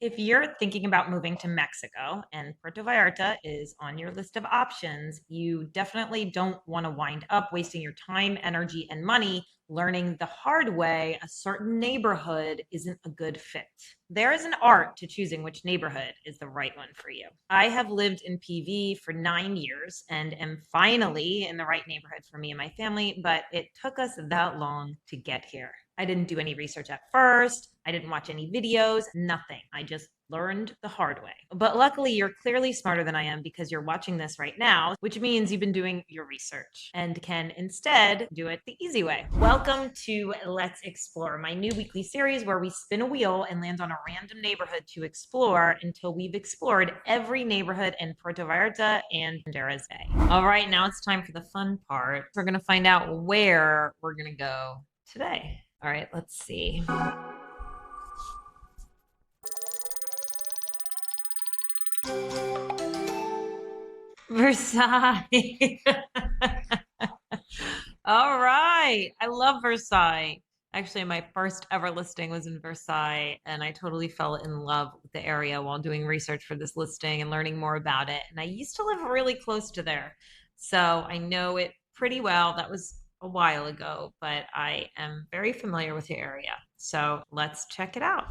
If you're thinking about moving to Mexico and Puerto Vallarta is on your list of options, you definitely don't want to wind up wasting your time, energy, and money learning the hard way a certain neighborhood isn't a good fit. There is an art to choosing which neighborhood is the right one for you. I have lived in PV for 9 years and am finally in the right neighborhood for me and my family, but it took us that long to get here. I didn't do any research at first. I didn't watch any videos, nothing. I just learned the hard way. But luckily, you're clearly smarter than I am because you're watching this right now, which means you've been doing your research and can instead do it the easy way. Welcome to Let's Explore, my new weekly series where we spin a wheel and land on a random neighborhood to explore until we've explored every neighborhood in Puerto Vallarta and Banderas Bay. All right, now it's time for the fun part. We're going to find out where we're going to go today. All right, let's see. Versailles. All right. I love Versailles. Actually, my first ever listing was in Versailles, and I totally fell in love with the area while doing research for this listing and learning more about it. And I used to live really close to there. So I know it pretty well. That was a while ago, but I am very familiar with the area. So let's check it out.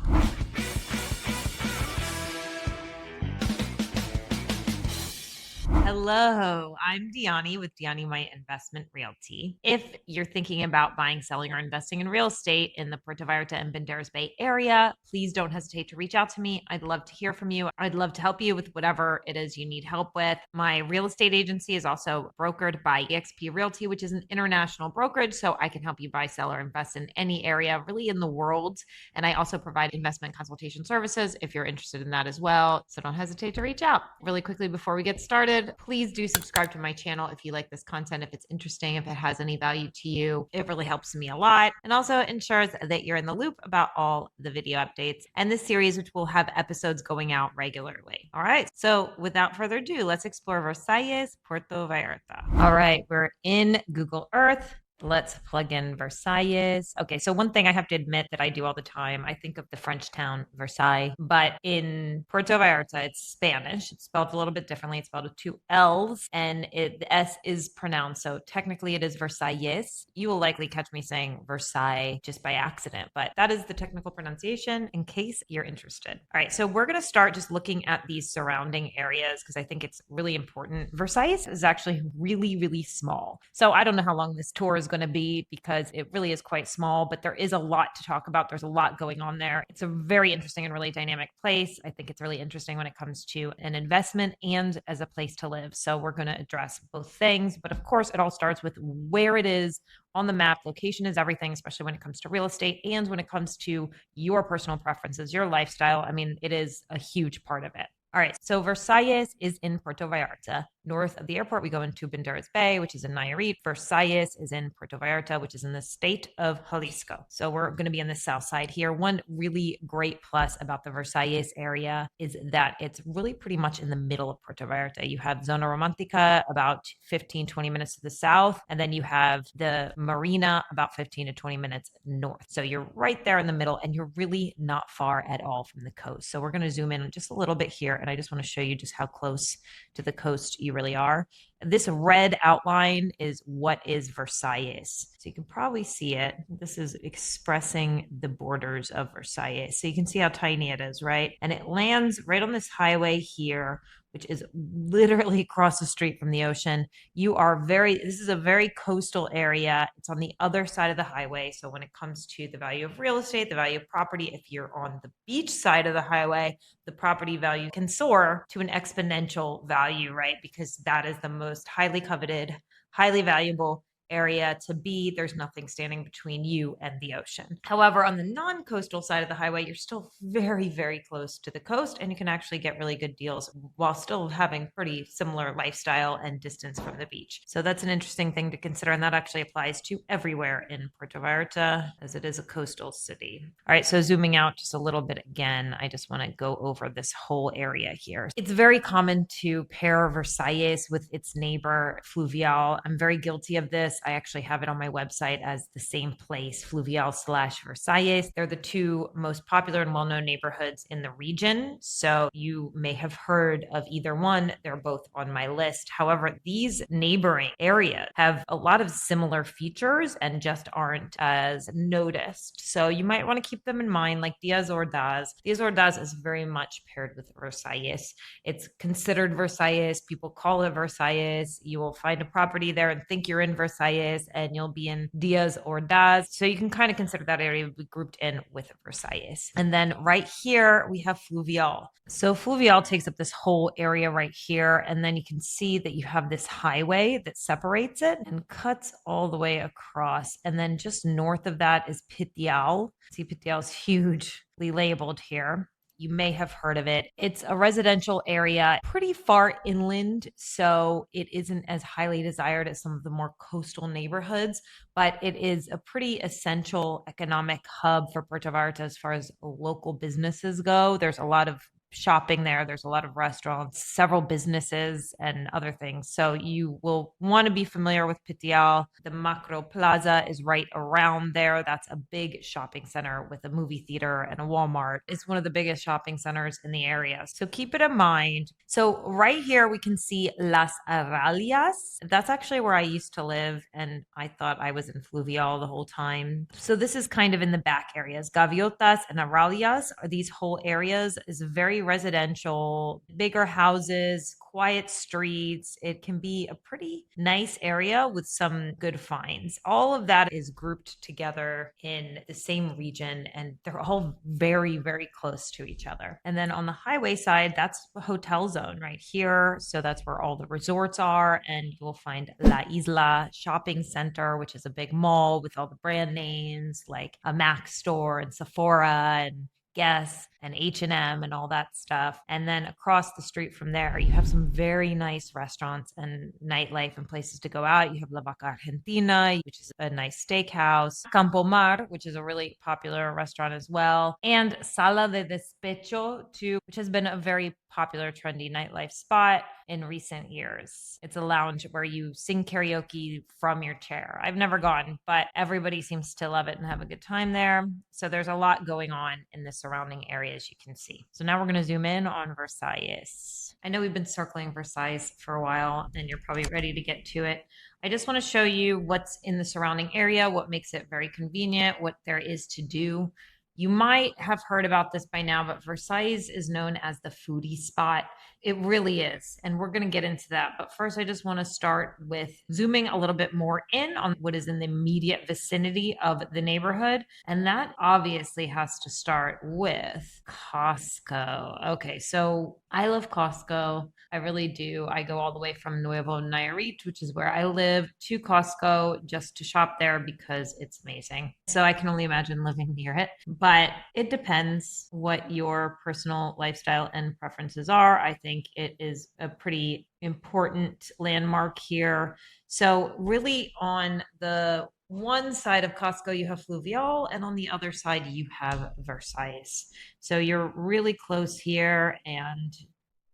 Hello, I'm Dyani with Dyani My Investment Realty. If you're thinking about buying, selling, or investing in real estate in the Puerto Vallarta and Banderas Bay area, please don't hesitate to reach out to me. I'd love to hear from you. I'd love to help you with whatever it is you need help with. My real estate agency is also brokered by eXp Realty, which is an international brokerage, so I can help you buy, sell, or invest in any area really in the world. And I also provide investment consultation services if you're interested in that as well. So don't hesitate to reach out. Really quickly before we get started, please do subscribe to my channel if you like this content, if it's interesting, if it has any value to you. It really helps me a lot and also ensures that you're in the loop about all the video updates and this series, which will have episodes going out regularly. All right. So without further ado, let's explore Versalles, Puerto Vallarta. All right. We're in Google Earth. Let's plug in Versailles. Okay, so one thing I have to admit that I do all the time, I think of the French town Versailles, but in Puerto Vallarta, it's Spanish. It's spelled a little bit differently. It's spelled with two L's, and the S is pronounced. So technically, it is Versailles. You will likely catch me saying Versailles just by accident, but that is the technical pronunciation in case you're interested. All right, so we're going to start just looking at these surrounding areas because I think it's really important. Versailles is actually really, really small. So I don't know how long this tour is going to be because it really is quite small, but there is a lot to talk about. There's a lot going on there. It's a very interesting and really dynamic place. I think it's really interesting when it comes to an investment and as a place to live. So we're going to address both things, but of course it all starts with where it is on the map. Location is everything, especially when it comes to real estate and when it comes to your personal preferences, your lifestyle. I mean, it is a huge part of it. All right, so Versalles is in Puerto Vallarta. North of the airport, we go into Banderas Bay, which is in Nayarit. Versalles is in Puerto Vallarta, which is in the state of Jalisco. So we're going to be on the south side here. One really great plus about the Versalles area is that it's really pretty much in the middle of Puerto Vallarta. You have Zona Romantica about 15, 20 minutes to the south, and then you have the marina about 15 to 20 minutes north. So you're right there in the middle, and you're really not far at all from the coast. So we're going to zoom in just a little bit here, and I just want to show you just how close to the coast you really are. This red outline is what is Versailles. So you can probably see it. This is expressing the borders of Versailles. So you can see how tiny it is, right? And it lands right on this highway here, which is literally across the street from the ocean. This is a very coastal area. It's on the other side of the highway. So when it comes to the value of real estate, the value of property, if you're on the beach side of the highway, the property value can soar to an exponential value, right? Because that is the most highly coveted, highly valuable area to be. There's nothing standing between you and the ocean. However, on the non-coastal side of the highway, you're still very, very close to the coast, and you can actually get really good deals while still having pretty similar lifestyle and distance from the beach. So that's an interesting thing to consider, and that actually applies to everywhere in Puerto Vallarta as it is a coastal city. All right, so zooming out just a little bit again, I just want to go over this whole area here. It's very common to pair Versailles with its neighbor Fluvial. I'm very guilty of this. this. I actually have it on my website as the same place, Fluvial/Versalles. They're the two most popular and well-known neighborhoods in the region. So you may have heard of either one. They're both on my list. However, these neighboring areas have a lot of similar features and just aren't as noticed. So you might want to keep them in mind, like Diaz Ordaz. Diaz Ordaz is very much paired with Versalles. It's considered Versalles. People call it Versalles. You will find a property there and think you're in Versalles, and you'll be in Diaz Ordaz. So you can kind of consider that area grouped in with Versalles. And then right here, we have Fluvial. So Fluvial takes up this whole area right here. And then you can see that you have this highway that separates it and cuts all the way across. And then just north of that is Pitial. See, Pitial is hugely labeled here. You may have heard of it. It's a residential area pretty far inland, so it isn't as highly desired as some of the more coastal neighborhoods, but it is a pretty essential economic hub for Puerto Vallarta as far as local businesses go. There's a lot of shopping there. There's a lot of restaurants, several businesses, and other things. So you will want to be familiar with Pitial. The Macro Plaza is right around there. That's a big shopping center with a movie theater and a Walmart. It's one of the biggest shopping centers in the area. So keep it in mind. So right here, we can see Las Arralias. That's actually where I used to live, and I thought I was in Fluvial the whole time. So this is kind of in the back areas. Gaviotas and Arralias are these whole areas is very residential, bigger houses, quiet streets. It can be a pretty nice area with some good finds. All of that is grouped together in the same region, and they're all very, very close to each other. And then on the highway side, that's the hotel zone right here. So that's where all the resorts are, and you will find La Isla Shopping Center, which is a big mall with all the brand names like a Mac store and Sephora and Guess and H&M and all that stuff. And then across the street from there, you have some very nice restaurants and nightlife and places to go out. You have La Vaca Argentina, which is a nice steakhouse, Campo Mar, which is a really popular restaurant as well, and Sala de Despecho too, which has been a very popular trendy nightlife spot in recent years. It's a lounge where you sing karaoke from your chair. I've never gone, but everybody seems to love it and have a good time there. So there's a lot going on in the surrounding areas, you can see. So now we're going to zoom in on Versalles. I know we've been circling Versalles for a while, and you're probably ready to get to it. I just want to show you what's in the surrounding area, what makes it very convenient, what there is to do. You might have heard about this by now, but Versalles is known as the foodie spot. It really is. And we're going to get into that. But first, I just want to start with zooming a little bit more in on what is in the immediate vicinity of the neighborhood. And that obviously has to start with Costco. Okay, so I love Costco. I really do. I go all the way from Nuevo Nayarit, which is where I live, to Costco just to shop there because it's amazing. So I can only imagine living near it. But it depends what your personal lifestyle and preferences are. I think it is a pretty important landmark here. So really on the one side of Costco, you have Fluvial, and on the other side, you have Versalles. So you're really close here, and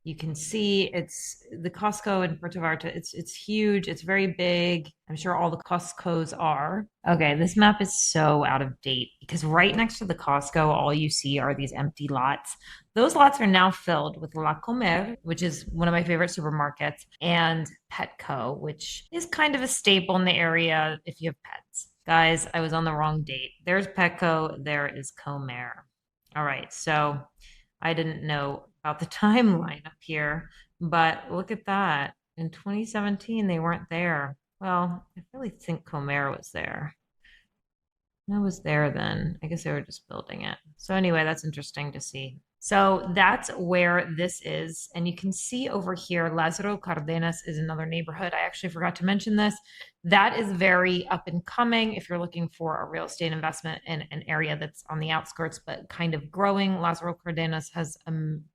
you can see it's the Costco in Puerto Vallarta. It's huge. It's very big. I'm sure all the Costcos are. Okay, this map is so out of date because right next to the Costco, all you see are these empty lots. Those lots are now filled with La Comer, which is one of my favorite supermarkets, and Petco, which is kind of a staple in the area if you have pets. Guys, I was on the wrong date. There's Petco, there is Comer. All right, so I didn't know about the timeline up here, but look at that. In 2017, they weren't there. Well, I really think Comer was there. I was there then. I guess they were just building it. So anyway, that's interesting to see. So that's where this is. And you can see over here, Lázaro Cárdenas is another neighborhood. I actually forgot to mention this. That is very up and coming if you're looking for a real estate investment in an area that's on the outskirts, but kind of growing. Lázaro Cárdenas has a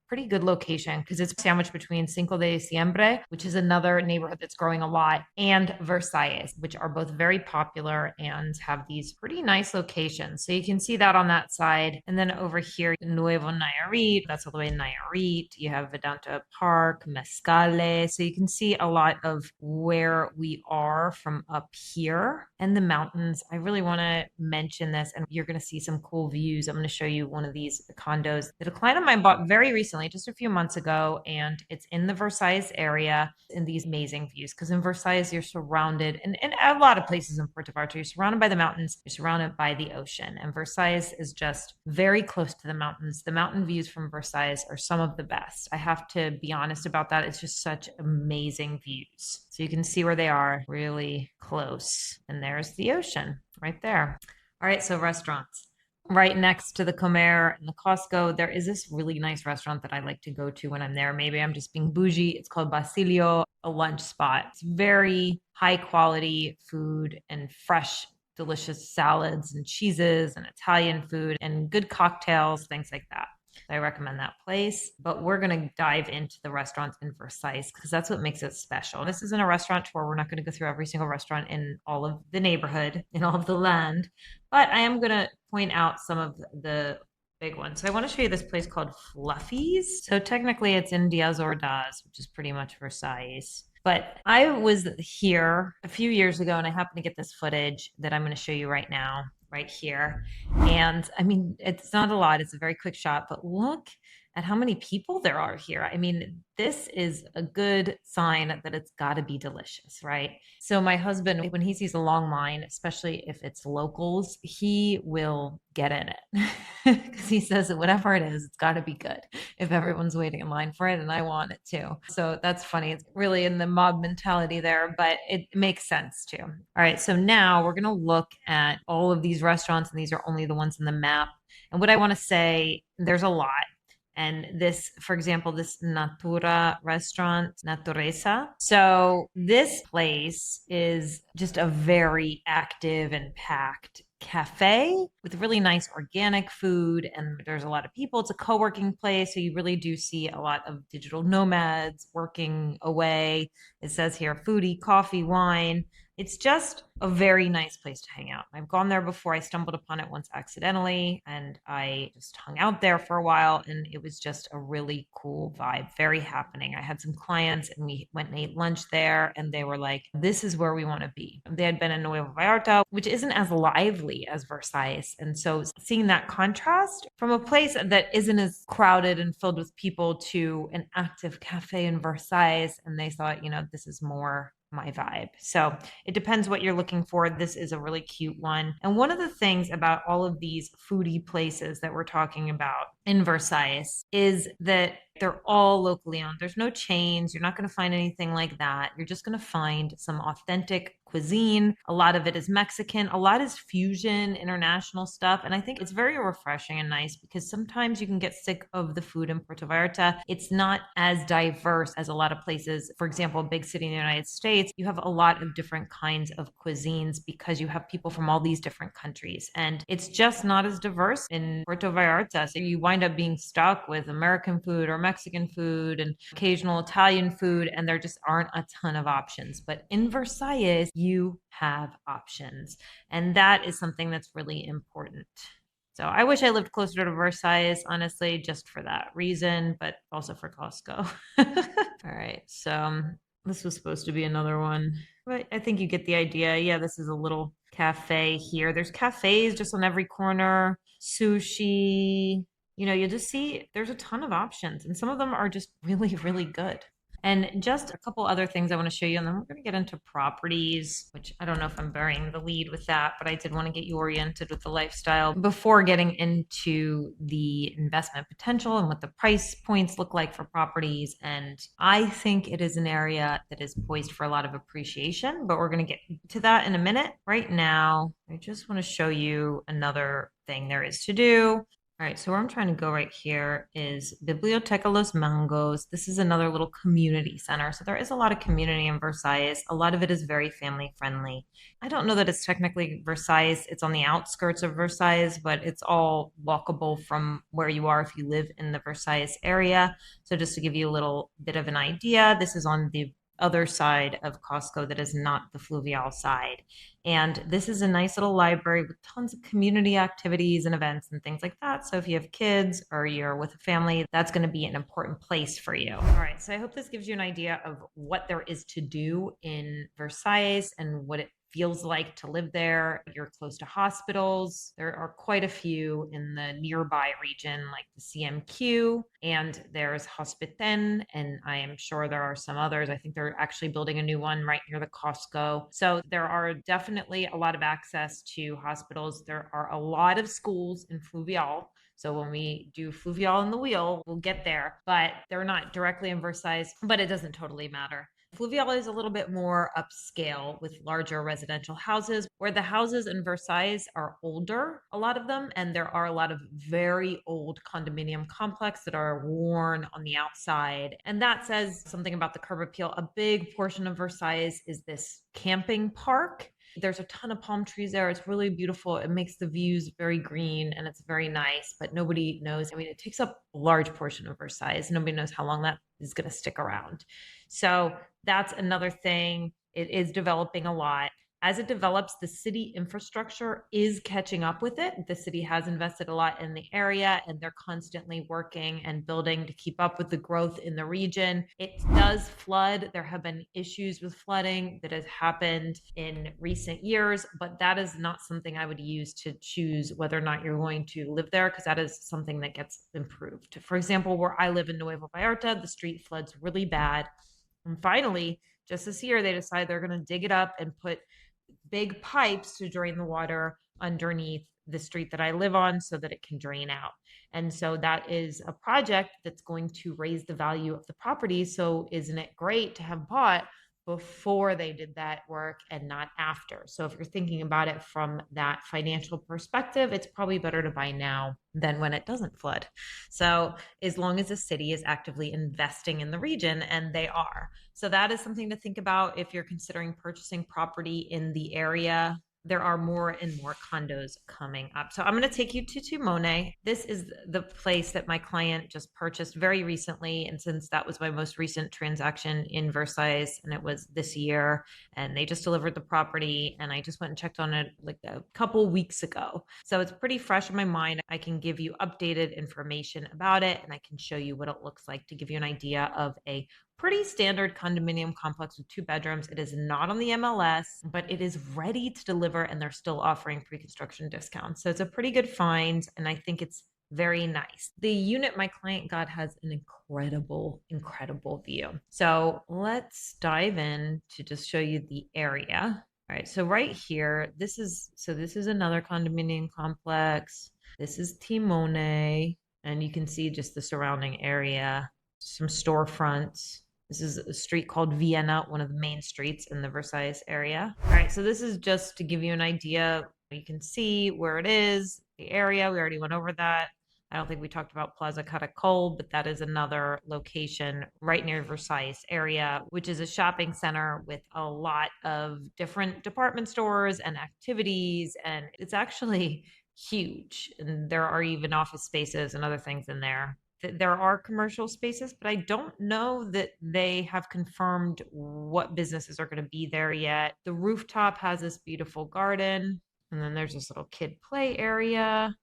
pretty good location because it's sandwiched between Cinco de Diciembre, which is another neighborhood that's growing a lot, and Versalles, which are both very popular and have these pretty nice locations. So you can see that on that side. And then over here, Nuevo Nayarit, that's all the way in Nayarit. You have Vedanta Park, Mezcale. So you can see a lot of where we are from from up here and the mountains. I really want to mention this, and you're going to see some cool views. I'm going to show you one of these condos that a client of mine bought very recently, just a few months ago, and it's in the Versailles area in these amazing views. Because in Versailles, you're surrounded, and a lot of places in Puerto Vallarta, you're surrounded by the mountains, you're surrounded by the ocean. And Versailles is just very close to the mountains. The mountain views from Versailles are some of the best. I have to be honest about that. It's just such amazing views. So you can see where they are really close. And there's the ocean right there. All right, so restaurants. Right next to the Comer and the Costco, there is this really nice restaurant that I like to go to when I'm there. Maybe I'm just being bougie. It's called Basilio, a lunch spot. It's very high quality food and fresh, delicious salads and cheeses and Italian food and good cocktails, things like that. I recommend that place, but we're going to dive into the restaurants in Versailles because that's what makes it special. This isn't a restaurant tour. We're not going to go through every single restaurant in all of the neighborhood, in all of the land, but I am going to point out some of the big ones. So I want to show you this place called Fluffy's. So technically it's in Diaz Ordaz, which is pretty much Versailles. But I was here a few years ago and I happened to get this footage that I'm going to show you right now, right here. And I mean, it's not a lot, it's a very quick shot, but look at how many people there are here. I mean, this is a good sign that it's got to be delicious, right? So my husband, when he sees a long line, especially if it's locals, he will get in it because he says that whatever it is, it's got to be good if everyone's waiting in line for it, and I want it too. So that's funny. It's really in the mob mentality there, but it makes sense too. All right, so now we're going to look at all of these restaurants, and these are only the ones in the map. And what I want to say, there's a lot. And this, for example, this Natura restaurant, Natureza. So this place is just a very active and packed cafe with really nice organic food. And there's a lot of people. It's a co-working place. So you really do see a lot of digital nomads working away. It says here, foodie, coffee, wine. It's just a very nice place to hang out. I've gone there before. I stumbled upon it once accidentally and I just hung out there for a while and it was just a really cool vibe, very happening. I had some clients and we went and ate lunch there and they were like, this is where we want to be. They had been in Nuevo Vallarta, which isn't as lively as Versailles. And so seeing that contrast from a place that isn't as crowded and filled with people to an active cafe in Versailles, and they thought, you know, this is more my vibe. So it depends what you're looking for. This is a really cute one. And one of the things about all of these foodie places that we're talking about in Versailles is that they're all locally owned. There's no chains. You're not going to find anything like that. You're just going to find some authentic cuisine. A lot of it is Mexican. A lot is fusion, international stuff. And I think it's very refreshing and nice because sometimes you can get sick of the food in Puerto Vallarta. It's not as diverse as a lot of places. For example, a big city in the United States, you have a lot of different kinds of cuisines because you have people from all these different countries. And it's just not as diverse in Puerto Vallarta. So you wind up being stuck with American food or Mexican food and occasional Italian food, and there just aren't a ton of options. But in Versailles, you have options. And that is something that's really important. So I wish I lived closer to Versailles, honestly, just for that reason, but also for Costco. All right. So this was supposed to be another one, but I think you get the idea. Yeah, this is a little cafe here. There's cafes just on every corner, sushi. You know, you just see there's a ton of options, and some of them are just really, really good. And just a couple other things I want to show you, and then we're going to get into properties, which I don't know if I'm burying the lead with that, but I did want to get you oriented with the lifestyle before getting into the investment potential and what the price points look like for properties. And I think it is an area that is poised for a lot of appreciation, but we're going to get to that in a minute. Right now, I just want to show you another thing there is to do. All right, so where I'm trying to go right here is Biblioteca Los Mangos. This is another little community center. So there is a lot of community in Versailles. A lot of it is very family friendly. I don't know that it's technically Versailles. It's on the outskirts of Versailles, but it's all walkable from where you are if you live in the Versailles area. So just to give you a little bit of an idea, this is on the other side of Costco that is not the Fluvial side. And this is a nice little library with tons of community activities and events and things like that. So if you have kids or you're with a family, that's going to be an important place for you. All right. So I hope this gives you an idea of what there is to do in Versailles and what it feels like to live there. You're close to hospitals. There are quite a few in the nearby region, like the CMQ, and there's Hospitaine, and I am sure there are some others. I think they're actually building a new one right near the Costco. So there are definitely a lot of access to hospitals. There are a lot of schools in Fluvial. So when we do Fluvial in the wheel, we'll get there, but they're not directly in Versailles, but it doesn't totally matter. Fluvial is a little bit more upscale with larger residential houses, where the houses in Versailles are older, a lot of them, and there are a lot of very old condominium complexes that are worn on the outside. And that says something about the curb appeal. A big portion of Versailles is this camping park. There's a ton of palm trees there. It's really beautiful. It makes the views very green and it's very nice, but nobody knows. I mean, it takes up a large portion of Versailles. Nobody knows how long that is going to stick around. So that's another thing. It is developing a lot. As it develops, the city infrastructure is catching up with it. The city has invested a lot in the area and they're constantly working and building to keep up with the growth in the region. It does flood. There have been issues with flooding that has happened in recent years, but that is not something I would use to choose whether or not you're going to live there, because that is something that gets improved. For example, where I live in Nuevo Vallarta, the street floods really bad. And finally, just this year, they decided they're going to dig it up and put big pipes to drain the water underneath the street that I live on so that it can drain out. And so that is a project that's going to raise the value of the property. So isn't it great to have bought before they did that work and not after? So if you're thinking about it from that financial perspective, it's probably better to buy now than when it doesn't flood. So as long as the city is actively investing in the region, and they are. So that is something to think about if you're considering purchasing property in the area. There are more and more condos coming up. So I'm going to take you to Timone. This is the place that my client just purchased very recently. And since that was my most recent transaction in Versailles, and it was this year, and they just delivered the property, and I just went and checked on it like a couple weeks ago. So it's pretty fresh in my mind. I can give you updated information about it, and I can show you what it looks like to give you an idea of a pretty standard condominium complex with 2 bedrooms. It is not on the MLS, but it is ready to deliver and they're still offering pre-construction discounts. So it's a pretty good find and I think it's very nice. The unit my client got has an incredible view. So let's dive in to just show you the area. All right, so right here, this is another condominium complex. This is Timone, and you can see just the surrounding area, some storefronts. This is a street called Vienna, one of the main streets in the Versailles area. All right, so this is just to give you an idea. You can see where it is, the area. We already went over that. I don't think we talked about Plaza Caracol, but that is another location right near Versailles area, which is a shopping center with a lot of different department stores and activities. And it's actually huge. And there are even office spaces and other things in there. There are commercial spaces, but I don't know that they have confirmed what businesses are going to be there yet. The rooftop has this beautiful garden, and then there's this little kid play area.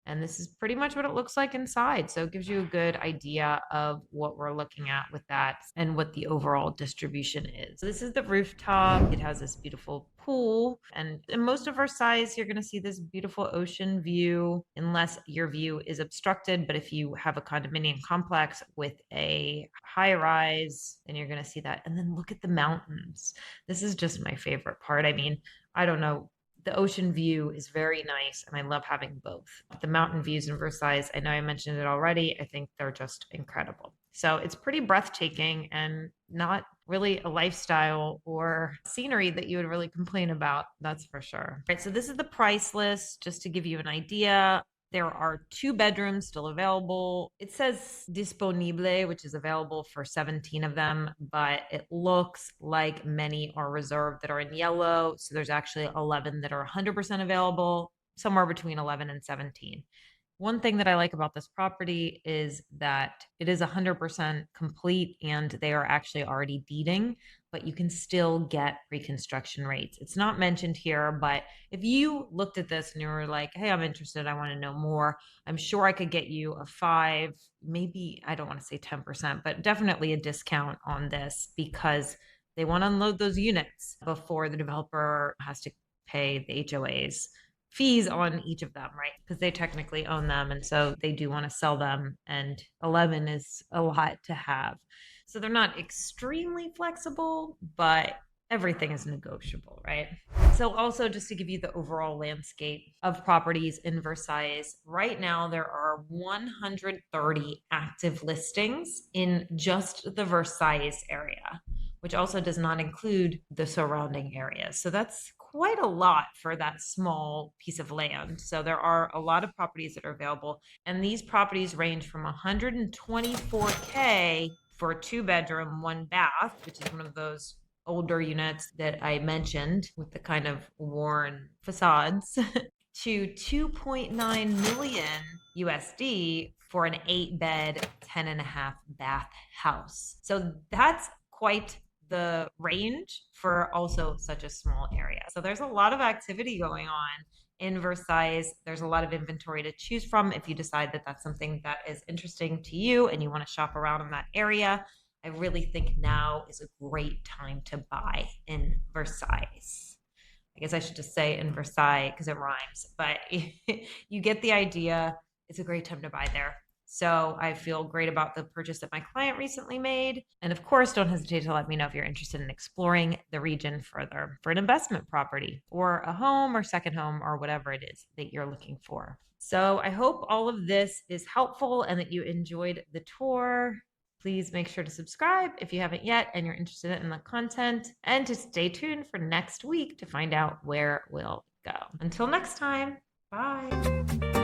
And this is pretty much what it looks like inside. So it gives you a good idea of what we're looking at with that and what the overall distribution is. So this is the rooftop. It has this beautiful pool. And in most of Versailles, you're going to see this beautiful ocean view, unless your view is obstructed. But if you have a condominium complex with a high rise, then you're going to see that. And then look at the mountains. This is just my favorite part. I mean, I don't know. The ocean view is very nice, and I love having both. The mountain views in Versailles, I know I mentioned it already. I think they're just incredible. So it's pretty breathtaking and not really a lifestyle or scenery that you would really complain about. That's for sure. All right, so this is the price list, just to give you an idea. There are 2 bedrooms still available. It says disponible, which is available for 17 of them, but it looks like many are reserved that are in yellow. So there's actually 11 that are 100% available, somewhere between 11 and 17. One thing that I like about this property is that it is 100% complete and they are actually already deeding, but you can still get pre-construction rates. It's not mentioned here, but if you looked at this and you were like, hey, I'm interested, I want to know more, I'm sure I could get you a 5, maybe, I don't want to say 10%, but definitely a discount on this because they want to unload those units before the developer has to pay the HOAs fees on each of them, right? Because they technically own them. And so they do want to sell them. And 11 is a lot to have. So they're not extremely flexible, but everything is negotiable, right? So, also, just to give you the overall landscape of properties in Versailles, right now there are 130 active listings in just the Versailles area, which also does not include the surrounding areas. So that's quite a lot for that small piece of land. So there are a lot of properties that are available, and these properties range from 124K for a 2-bedroom, 1 bath, which is one of those older units that I mentioned with the kind of worn facades, to 2.9 million USD for an 8-bed, 10.5 bath house. So that's quite the range for also such a small area. So there's a lot of activity going on in Versailles. There's a lot of inventory to choose from if you decide that that's something that is interesting to you and you want to shop around in that area. I really think now is a great time to buy in Versailles. I guess I should just say in Versailles because it rhymes, but you get the idea. It's a great time to buy there. So I feel great about the purchase that my client recently made. And of course, don't hesitate to let me know if you're interested in exploring the region further for an investment property or a home or second home or whatever it is that you're looking for. So I hope all of this is helpful and that you enjoyed the tour. Please make sure to subscribe if you haven't yet and you're interested in the content, and to stay tuned for next week to find out where we'll go. Until next time, bye.